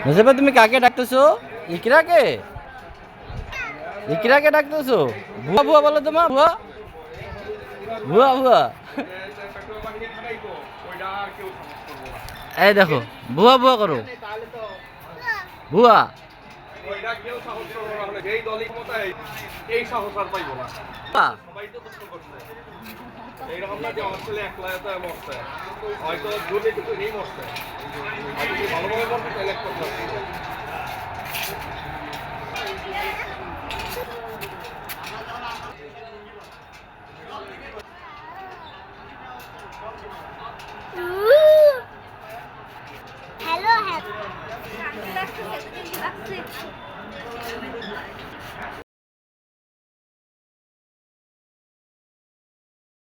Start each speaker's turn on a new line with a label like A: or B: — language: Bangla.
A: মুসাফা তুমি কাকে ডাকতেছো? ইকরাকে? ইকরাকে ডাকতেছো? ভুয়া ভুয়া বলো তো মা, ভুয়া ভুয়া ভুয়া। এই দেখো ভুয়া ভুয়া করো, ভুয়া।
B: এইরকম না যে আমার ছেলে একলা মরছে, হয়তো দুটো নেই মরছে, ভালোভাবে মরছে,